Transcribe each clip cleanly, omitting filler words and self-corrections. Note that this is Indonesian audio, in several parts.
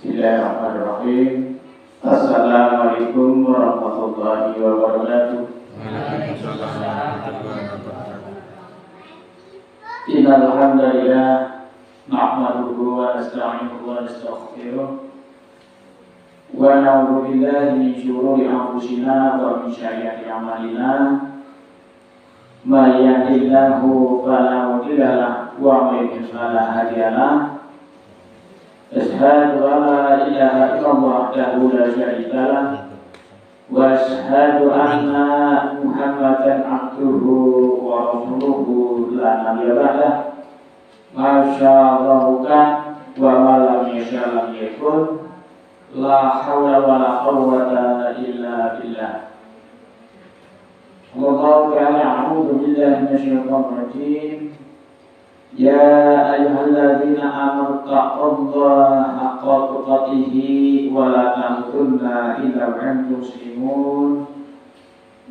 Bismillahirrahmanirrahim. Assalamualaikum warahmatullahi wabarakatuh. Innal hamdalillah nahmaduhu wa nasta'inuhu wa nastaghfiruh wa na'udzu billahi min shururi anfusina wa min sayyiati a'malina. May yahdihillahu fala mudilla lahu wa may yudlil fala hadiya lahu. Asyhadu an la ilaha illallah wahdahu la syarika lahu wa asyhadu anna Muhammadan abduhu wa rasuluhu la nabiyya ba'dahu. Masyaallah wa ma lam yasha lam yakun. La haula wa la quwwata illa billah. Allahu ta'ala a'udzu billahi minasyaitonir rajim. Ya ayyuhalladzina amanu taqullaha haqqa tuqatih wa la tamutunna illa wa antum muslimun.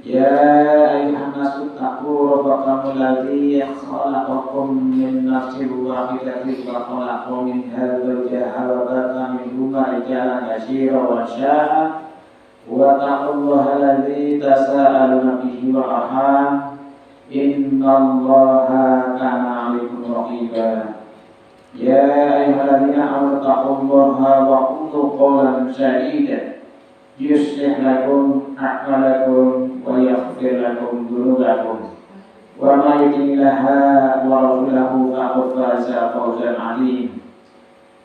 Ya ayyuhan nasu taqu rabbakum alladzi khalaqakum min nafsin wahidatin wa khalaqa minha zawjaha wa batha minhuma rijalan katsiran wa nisaa wa taqullaha alladzi tasaaluna bihi wal arham. Innallaha kana 'alaikum raqiba. Ya ayyuhalladzina amanu taqullaha wa qulu qawlan sadida yuslih lakum a'malakum wa yaghfir lakum dhunubakum wa may yuti'illaha wa rasulahu faqad faza fawzan 'azima.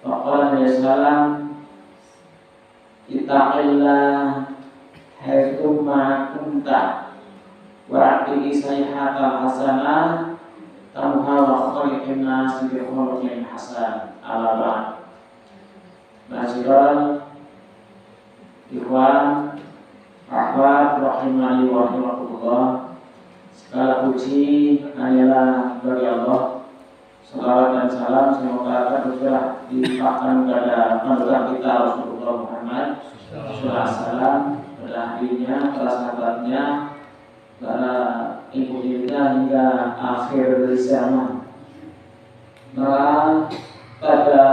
Faqala Nabi sallallahu ittaqillaha haitsu ma kunta wa aqimi sayhatal hasanah tamha wa khaliqin nas bi khuluqin hasan. Ala ba'd. Ma'asyiral ikhwan ahwat rahimani wa rahimakumullah. Segala puji hanyalah bagi Allah. Salawat dan salam semoga tercurah dilimpahkan kepada panutan kita Rasulullah Muhammad sallallahu alaihi wasallam, pada ahlinya, para sahabatnya, para ibu-ibunya hingga akhir zaman. Nah, pada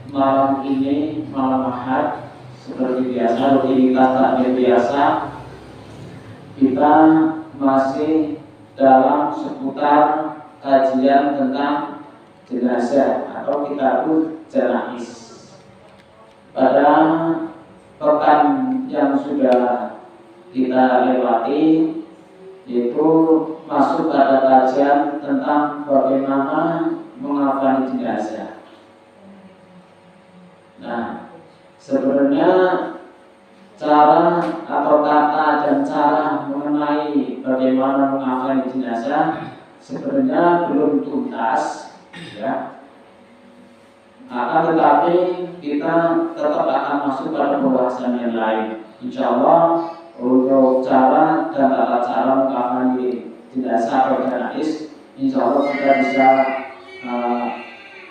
malam ini, malam Ahad, seperti biasa, rutinitas takbir biasa, kita masih dalam seputar kajian tentang jenazah atau kitabul janaiz. Pada pekan yang sudah kita lewati, yaitu masuk pada kajian tentang bagaimana mengafani jenazah. Nah, sebenarnya cara atau kata dan cara mengenai bagaimana mengafani jenazah sebenarnya belum tuntas, ya. Akan tetapi kita tetap akan masuk pada pembahasan yang lain. Insya Allah untuk cara dan tata cara mengafani jenazah atau janaiz, insya Allah kita bisa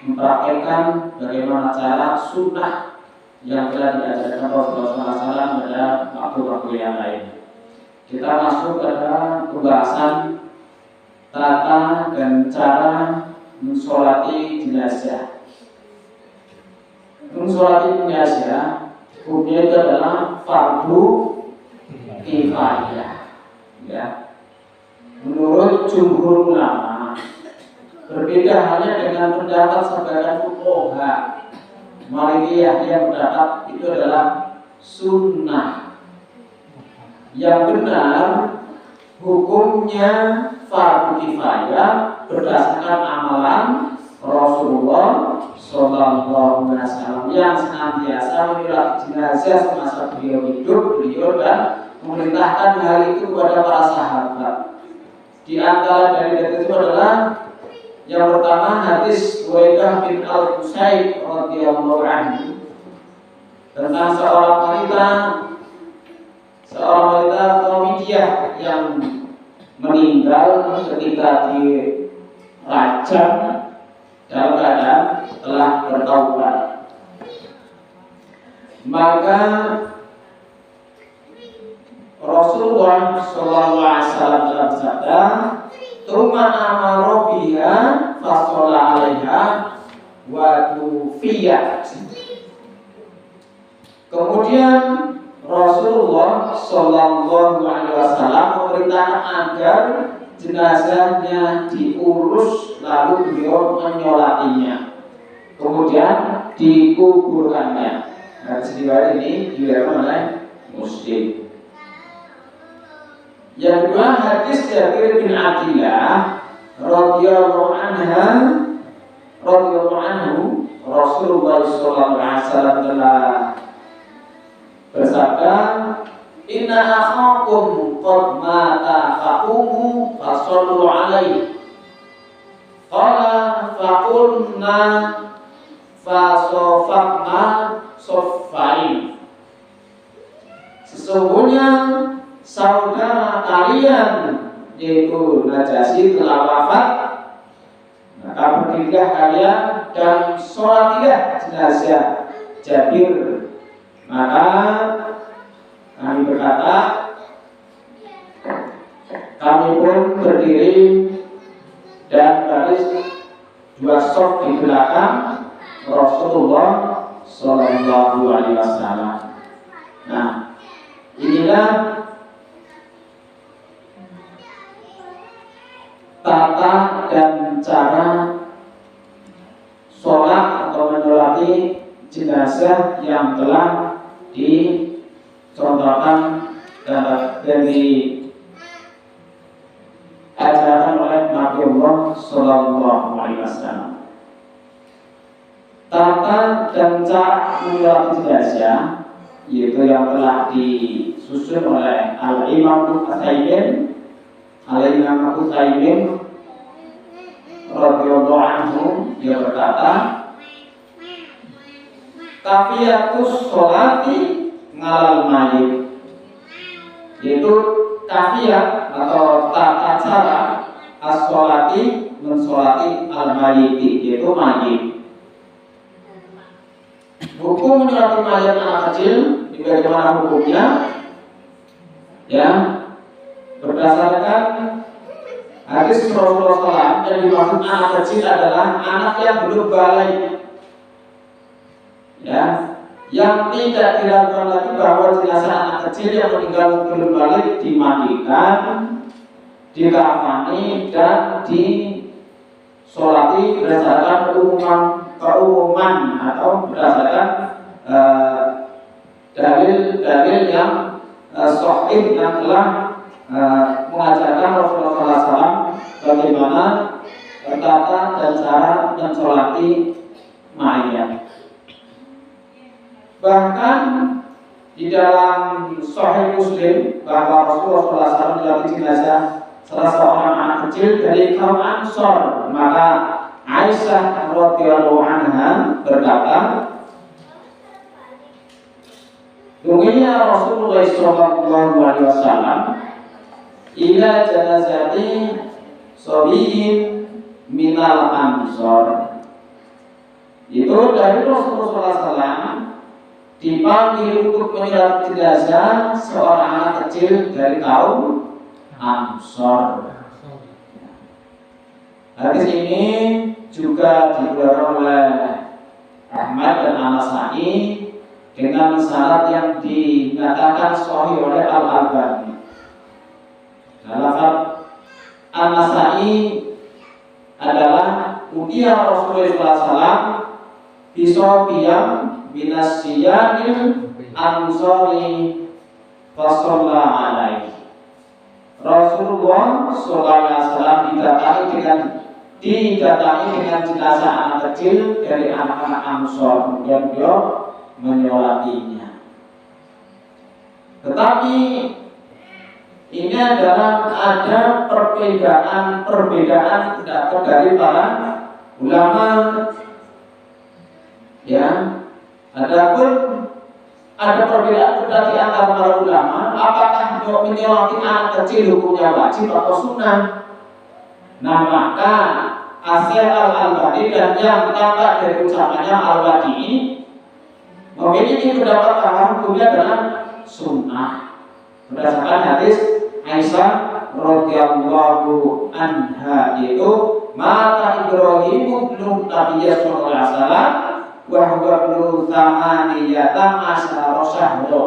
mempraktekkan bagaimana cara sunnah yang telah diajarkan Rasulullah SAW pada waktu-waktu yang lain. Kita masuk pada pembahasan tata dan cara mensolati jenazah. Mensolati jenazah hukumnya itu adalah fardu kifayah, ya. Menurut jumhur ulama, berbeda halnya dengan pendapat sebagian fuqaha Malikiyah yang pendapat itu adalah sunnah. Yang benar hukumnya fardu kifayah berdasarkan amalan Rasulullah Sallallahu Alaihi Wasallam yang senantiasa menyulat jenazah semasa beliau hidup, beliau dan memerintahkan hal itu kepada para sahabat. Di antara dari itu adalah yang pertama hadis Uwaidah bin Al-Husayn radhiyallahu anhu tentang seorang wanita Qawmiyah yang meninggal ketika dirajam dalam keadaan telah bertaubat. Maka Rasulullah SAW bersabda, "Tsumma amara biha fasalla 'alaiha wa tufiyat." Kemudian Rasulullah Shallallahu Alaihi Wasallam memerintahkan agar jenazahnya diurus, lalu beliau menyolatinya, kemudian dikuburkannya. Hadis riwayat ini diriwayatkan oleh Muslim. Yang kedua, hadis Jabir bin Abdillah radhiyallahu anhu, Rasulullah sallallahu alaihi wasallam telah bersabda, "Inna akhakum qad mata faqumu fasallu alaihi." Qala faqulna fasofakna sofain. Sesungguhnya saudara kalian yaitu Najasyi telah wafat, maka berdirilah kalian dan sholatilah jenazah Jabir. Maka kami berkata, kami pun berdiri dan baris dua saf di belakang Rasulullah Sallallahu Alaihi Wasallam. Nah, inilah tata dan cara sholat atau menyolati jenazah yang telah dicontohkan dan diajarkan oleh Nabi Allah Sallallahu Alaihi Wasallam. Tata dan cara menyolati jenazah yaitu yang telah disusun oleh Al-Imam Utsaimin radhiyallahu anhu, dia berkata, kafiyatus sholati ngalal mayit, yaitu kafiyat atau tata cara as-sholati mensolati al-mayiti, yaitu mayit. Hukum menyolati mayat anak kecil, bagaimana hukumnya? Ya, berdasarkan hadis Rasulullah SAW, yang dimaksud anak kecil adalah anak yang belum balik, ya, yang tidak diragukan lagi bahwa jenazah anak kecil yang meninggal belum balik dimandikan, dikafani dan disolati berdasarkan keumuman atau berdasarkan dalil-dalil yang sahih yang telah mengajarkan Rasulullah SAW bagaimana tata dan cara mensolati mayat. Bahkan di dalam Sahih Muslim bahwa Rasulullah SAW mensolati jenazah salah seorang anak kecil dari kaum Ansor. Maka Aisyah radhiyallahu anha berkata, "Dunia Rasulullah sallallahu alaihi wasallam ila janazati sabiyin minal ansor." Itu dari Rasulullah SAW dipanggil untuk menyolati jenazah seorang anak kecil dari kaum Ansor. Hadis ini juga dikeluarkan oleh Ahmad dan An-Nasa'i dengan syarat yang dinyatakan sahih oleh Al-Albani. Lafaz An-Nasa'i adalah udia Rasulullah SAW bisobiyam binasiyanil ansori fasalla alaihi. Rasulullah SAW didatangi dengan jenazah anak kecil dari anak-anak Ansor, kemudian beliau menyolatinya. Tetapi ini adalah ada perbedaan pendapat dari para ulama. Ya, adapun ada perbedaan pendapat di antara para ulama, apakah menyolati anak kecil hukumnya wajib atau sunnah. Nah, maka Asy-Syaikh Al-Albani dan yang tampak dari ucapannya Al-Wadi'i memiliki pendapat bahwa hukumnya adalah sunnah berdasarkan hadis Aisyah radhiyallahu anha, yaitu mata Ibrahim bin Nabi sallallahu alaihi wasallam wa huwa ibnu tsamaniyata asyara syahra.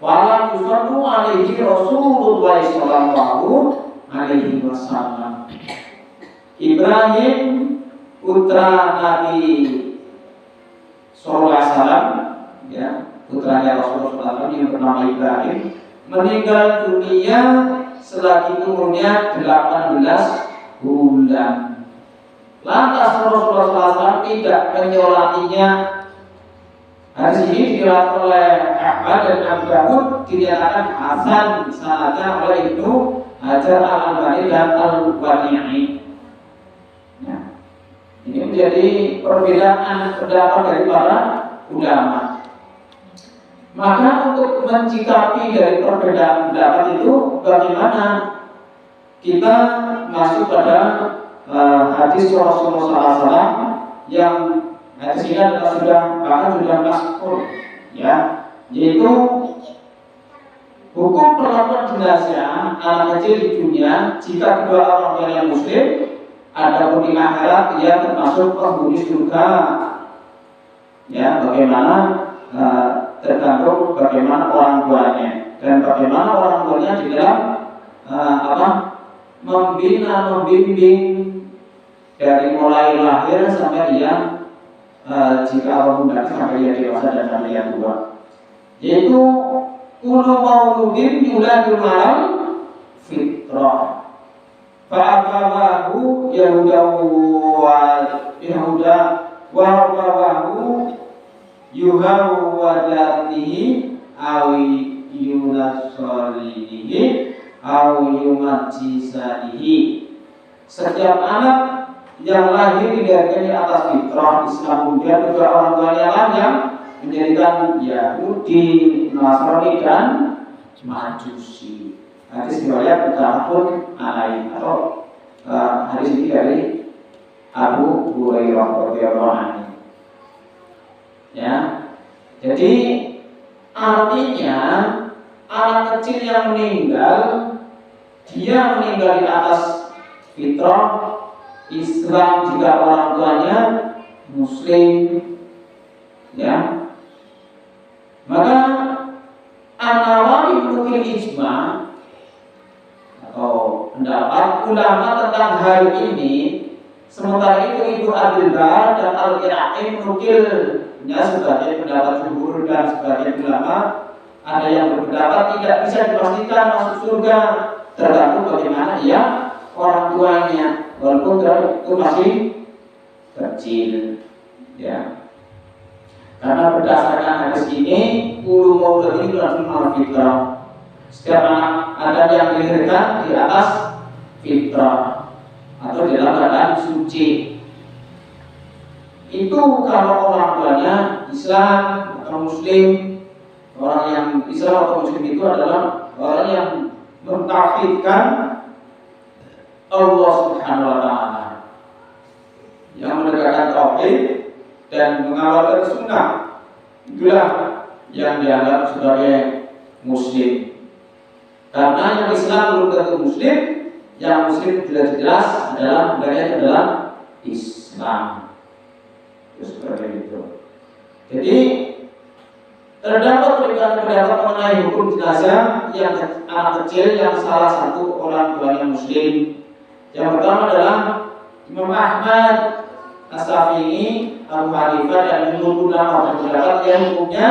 Walam yusallu alaihi Rasulullah sallallahu alaihi wasallam. Ibrahim putra Nabi sallallahu alaihi wasallam, ya, putranya Rasulullah SAW yang bernama Ibrahim, meninggal dunia selagi umurnya 18 bulan. Lantas Rasulullah SAW tidak menyolatinya. Hadis ini diriwayatkan oleh Ahmad dan Abu Dawud, dinyatakan hasan sanadnya oleh Ibnu Hajar Al-Albani dan Al-Wadi'i. Nah, ini menjadi perbedaan pendapat dari para ulama. Maka untuk mencikapi dari perbedaan pendapat itu, bagaimana kita masuk pada hadis Rasulullah SAW yang hadis ini adalah sudah masyhur, ya, yaitu hukum perlakuan jenazah anak kecil di dunia jika kedua orang tuanya muslim, adapun di akhirat ia termasuk penghuni surga. Ya, bagaimana tergantung bagaimana orang tuanya dan bagaimana orang tuanya di dalam membimbing dari mulai lahir sampai dia jika Allah muda sampai dia dewasa dan sampai dia tua. Yaitu kullu mauludin yuladul alal fitrah. Fa'abawahu Yahuda wa abawahu yuhawadatihi awi yunasolihi awi yumajisanihi. Setiap anak yang lahir didirikan di atas fitrah Islam, kemudian kedua orang tuanya lah yang menjadikan Yahudi, Nasrani dan Majusi. Hadis riwayat Muttafaqun alaih, atau hadis ini dari Abu Hurairah radhiyallahu anhu. Ya, jadi artinya anak kecil yang meninggal, dia meninggal di atas fitrah Islam jika orang tuanya muslim, ya, maka An-Nawawi menukil ijma atau pendapat ulama tentang hal ini. Sementara itu Ibnu Abdul Bar dan Al-Iraqi menukilnya sebagai pendapat jumhur dan sebagian ulama. Ada yang berpendapat tidak bisa dipastikan masuk surga, tergantung bagaimana ia orang tuanya, walaupun itu masih kecil, ya. Karena berdasarkan hadis ini, ulu maulud ini adalah fitrah. Setiap anak ada yang dilahirkan di atas fitrah atau dalam keadaan suci. Itu kalau orang tuanya Islam atau Muslim. Orang yang Islam atau Muslim itu adalah orang yang mentauhidkan Allah Subhanahu wa Ta'ala, yang menegakkan tauhid dan mengamalkan sunnah. Itulah yang dianggap sebagai Muslim. Karena yang Islam belum tentu Muslim, yang Muslim jelas-jelas adalah mereka adalah Islam. Terus seperti itu. Jadi terdapat perbedaan pendapat mengenai hukum jenazah yang anak kecil yang salah satu orang tuanya Muslim. Yang pertama adalah Imam Ahmad, As-Syafi'i, Abu Hanifah dan Ibnu Qudamah berpendapat yang hukumnya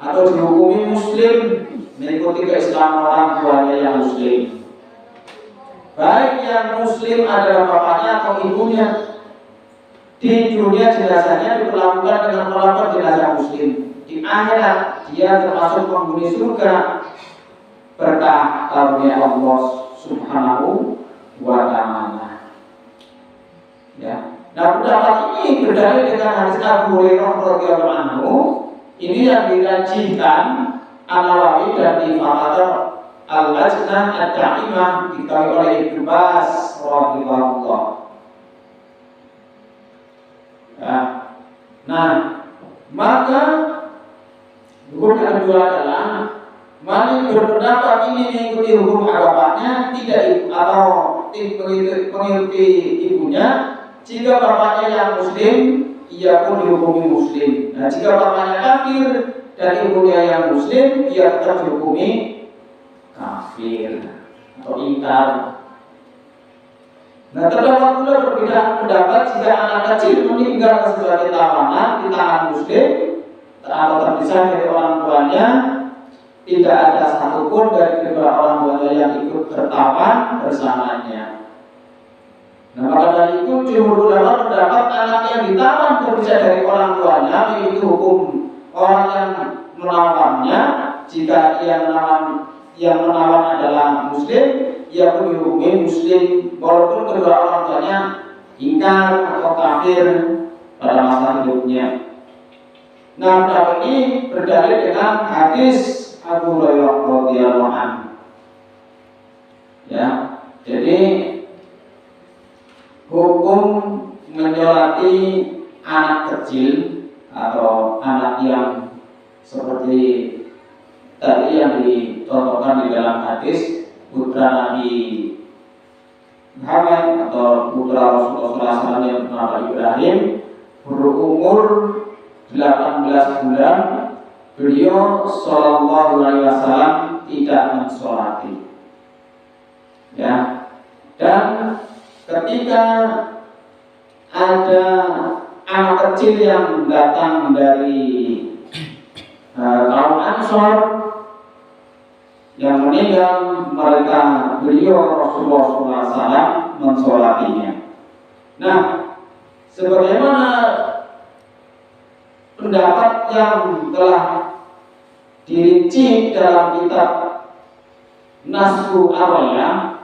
atau dihukumi Muslim mengikuti keislaman orang tuanya yang Muslim. Baik yang Muslim adalah bapaknya atau ibunya. Di dunia jenazahnya diperlakukan dengan melapor jenazah Muslim. Di akhirat dia termasuk penghuni surga berkah karunia Allah Subhanahu wa Ta'ala. Ya. Nah, pendapat ini berdalil dengan hadis Abu Hurairah radhiyallahu anhu. Ini yang dikajikan An-Nawawi dan Ifadatul Al-Lajnah Ad-Da'imah dikatakan oleh Ibnu Baz radhiyallahu. Ya. Nah, maka hukum yang kedua adalah mana berpendapat ini mengikuti hukum bapaknya tidak atau mengikuti ibunya jika bapaknya yang Muslim ia pun dihukumi muslim. Nah, jika bapaknya kafir dan ibunya yang muslim, ia tetap dihukumi kafir atau ingkar. Nah, terdapat pula perbedaan pendapat jika anak kecil meninggal sebagai tawanan di tangan muslim atau terpisah dari orang tuanya, tidak ada satupun dari kedua orang tuanya yang ikut tertawan bersamanya. Nah, maka dari itu jumhur ulama pendapat anak yang ditawan terpisah dari orang tuanya memiliki hukum orang yang menawannya. Jika yang menawan adalah muslim, ia pun dihukumi muslim walaupun kedua orang tuanya ingkar atau kafir pada masa hidupnya. Nah, pendapat ini berdalil dengan hadis Abu Hurairah radhiyallahu anhu. Ya, jadi hukum menyolati anak kecil atau anak yang seperti tadi yang dicontohkan di dalam hadis putra Nabi Muhammad atau putra Rasulullah SAW yang bernama Ibrahim berumur 18 bulan, beliau Shallallahu Alaihi Wasallam tidak mensolati. Ya, dan ketika ada anak kecil yang datang dari kaum Ansor yang meninggal, beliau Rasulullah SAW mensolatinya. Nah, sebagaimana pendapat yang telah dirinci dalam kitab Nasru Araya,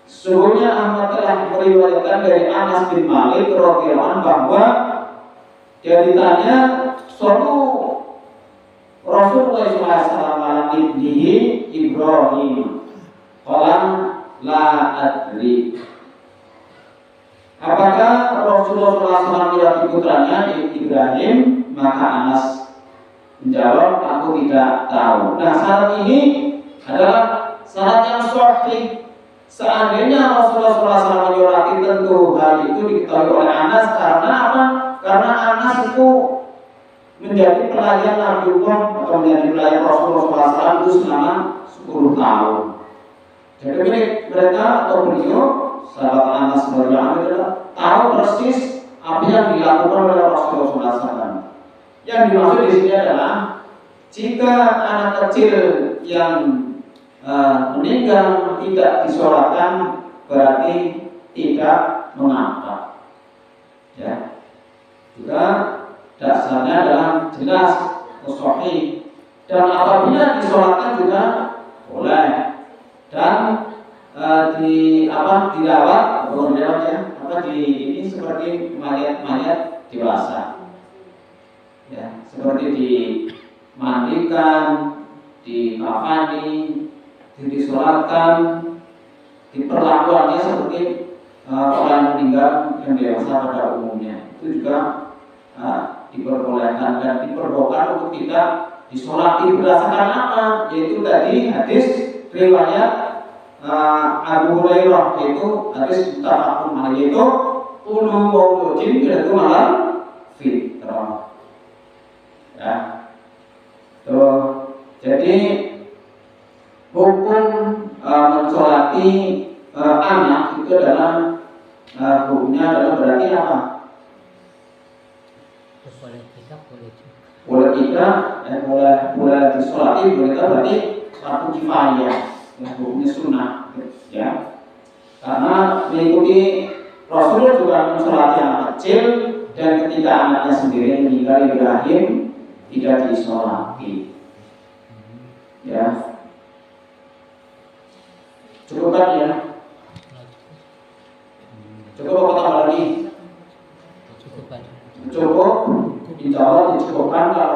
sesungguhnya Ahmad telah meriwayatkan dari Anas bin Malik radhiyallahu anhu bahwa dia ditanya suatu Rasulullah SAW malam ibnihi Ibrahim, qalam la adri. Apakah Rasulullah SAW melihat putranya Ibrahim? Maka Anas menjawab, aku tidak tahu. Nah, syarat ini adalah syarat yang sahih. Seandainya Rasulullah SAW menyurati, tentu hal itu diketahui oleh Anas. Karena apa? Karena Anas itu menjadi pelayan Nabiullah atau menjadi pelayan Rasulullah SAW itu selama 10 tahun. Jadi mereka atau beliau sahabat Anas adalah tahu persis apa yang dilakukan oleh Rasulullah SAW. Yang dimaksud di sini adalah jika anak kecil yang meninggal tidak disolatkan berarti tidak mengapa. Ya, juga dasarnya adalah jelas sahih, dan apabila disolatkan juga boleh, dan dirawat ini seperti mayat dewasa. Ya, seperti dimandikan, dikafani, disolatkan, diperlakuannya seperti orang meninggal yang dewasa pada umumnya. Itu juga diperbolehkan dan diperbolehkan untuk tidak disolati berdasarkan apa? Yaitu tadi hadis riwayat Abu Hurairah, yaitu hadis muttafaqun alaih, yaitu ulu mauludin yuladu malam fitrah. Ya, jadi hukum mensolati anak itu adalah hukumnya adalah berarti apa? Boleh tidak, boleh disolati, boleh tidak berarti fardu kifayah, ya, hukumnya sunnah, ya. Karena mengikuti Rasulullah juga mensolati anak kecil, dan ketika anaknya sendiri meninggal Ibrahim tidak disolati. Ya, cukup kan ya? Cukup apa tambah lagi? Cukup. Insya Allah dicukupkan. Kalau